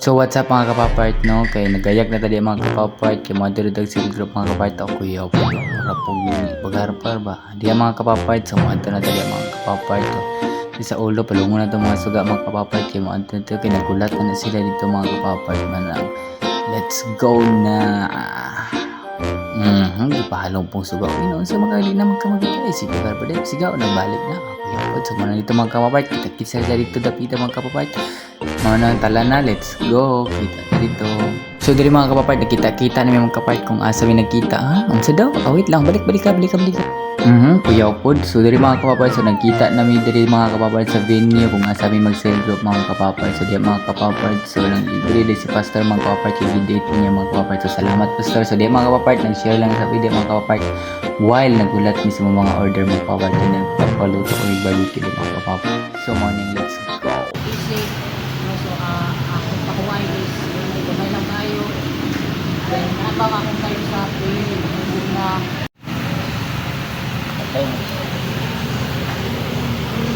So what's up mga kapapart no? Kay nagayak na tadi mga kapapart kay mga diridag sa group mga kapapart ako kuya po para pong pagharapar ba. Di mga kapapart sa mga na tadi mga kapapart to. Di sa ulo palungon na to mga suga mga kapapart kay mga to kay nagulat na sila dito mga kapapart man lang. Let's go na. Di pa halong pong suga. Inoon sa mga na magkamagita eh. Sige ka pa din. Sigaw na balik na. Kuya po. So muna dito mga kapapart. Kita-kita sa dito dapita mga kapapart. Mga tala na, let's go. Kita na dito. So, diri mga kapapart, nakita-kita namin mga kapapart kung asa may nagkita. Ha? Ang sa daw? Oh, wait lang. Balik ka. Kuya po. So, diri mga kapapart, so nagkita namin diri mga kapapart sa venue kung asa may mag-cell group mga kapapart. So, di mga kapapart, so nang diri si pastor mga kapapart, yung date niya mga kapapart. So, salamat pastor. So, di mga kapapart, nag-share lang sa video mga kapapart while nagulat mismo mga order mga kapapart. Yung nagpapaluto o ibalik mga kapapart. So, morning, let's go. Isip, so akong pakuhay is gamay lang tayo. Then nabang akong tayo sa pwede na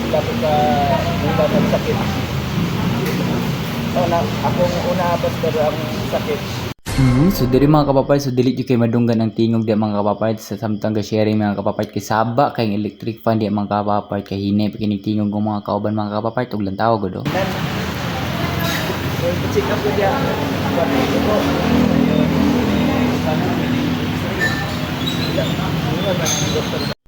dapat ka mula ng sakit. Akong una pastor ang sakit. So diri mga kapapayt, so dili jud kay madunggan ang tingog di mga kapapayt sa samtang sharing mga kapapayt kay saba kay electric fan di mga kapapayt kay hinay pa kini tingog ng mga kauban mga kapapayt ug lantaw gud. So, check up ko diya. Sabi ko po.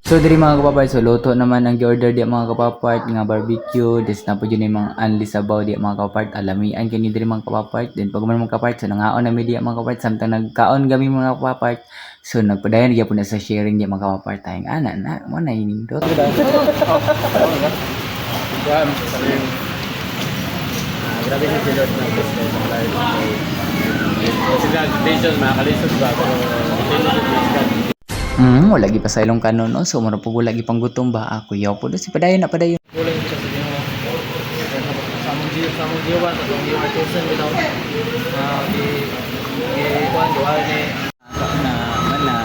So diri mga kapapayt, so luto naman ang order di mga kapapayt nga barbecue, des na po yun yung mga unli sabaw di mga kapapayt, alamian kini diri mga kapapayt, then pag man mga kapapayt, so nangaon na media mga kapapayt, samtang nagkaon gami mga kapapayt, so nagpadayon gyapon na sa sharing di mga kapapayt tayong ana na mo na inindot. Grabe ni si Lord na gusto ng life. Kasi nag-vision, makakalisod ba? Pero Wala gi pa sa ilong kanon no, so mura po wala gi pang gutom ba ako yaw po si padayon na padayon. kulang siya sa Ginoo. Sa mong diwan, sa mong diwan artisan bitaw. Di kuan duha ni Na mana.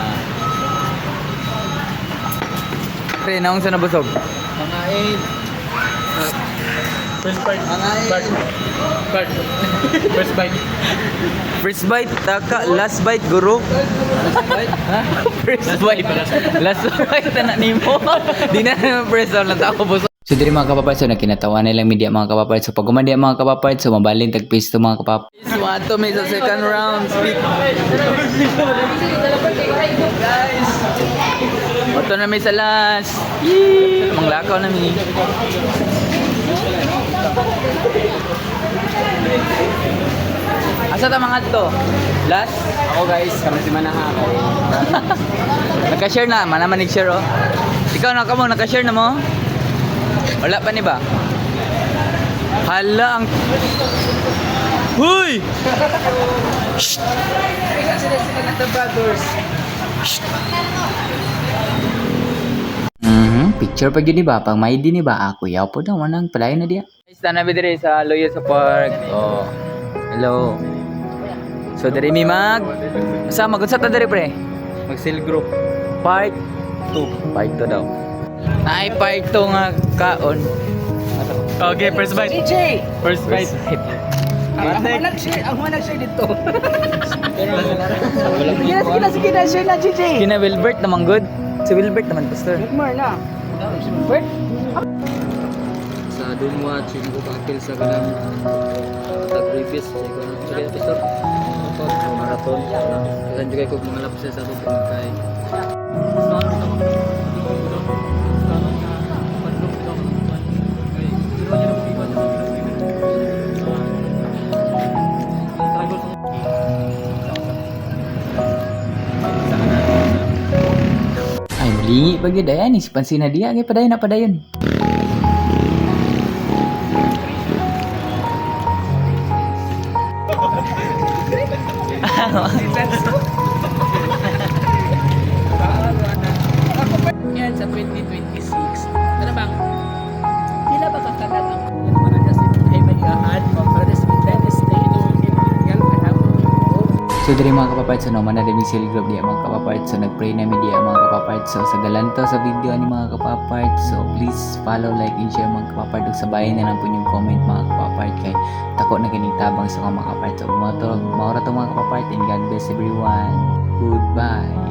Pre naong sa nabusog. mangain. First bite. Bite. First bite. First bite taka, last bite guru. First bite. Last bite na nimo. Di na first lang ta ako busog. So diri mga kapapayt, so nakinatawa nilang media mga kapapayt. So pag gumandiya mga kapapayt, so mabalin tagpisto mga kapapayt. So ato may sa second round speak. Guys. Ato na may sa last. Yee! Manglakaw na mi. Asa ta mga to? Last? Ako guys, kami si Manaha. Naka-share na, manaman nag-share oh. Ikaw na ka mo, naka-share na mo? Wala pa ni ba? Hala ang... Huy! Shh! Picture pa yun ba? Pang may di ni ba? Ako yaw po daw, manang palayo na diya. Guys, tanabi dire sa Loya sa Park. Oh, hello. So, dire mi mag... Sama, kung sa ta dire pre? Mag-sale group. Part 2. Part 2 daw. Ay, part 2 nga kaon. Okay, first bite. DJ! First bite. Ang manag-share dito. Sige na, share na, DJ! Kina Wilbert naman good. Si Wilbert naman, pastor. Good morning na. Bert? Sa Dunwa, ching ko kakil sa kanang tag-previous. Sa kaya pastor. Marathon. Kasi juga ko mga lapses sa ako kay Ay, malingi pag yun. Ayan, ispansin na diya. Ay, padayon na padayon. Yan sa 2026. Ano bang? Pila ba kakalag ang mga kasi ay mag-ahad para sa Dennis Day no yan anak. So, diri mga kapapayt, so naman na rin yung sale group diya mga kapapayt. So, nag-pray na media mga kapapayt. So, sa galanto sa video ni mga kapapayt. So, please follow, like, and share mga kapapayt. Ug sabayan na lang po yung comment mga kapapayt. kapapart kay tako na ganing tabang sa mga kapapart. So, maura to mga kapapart and God bless everyone. Goodbye.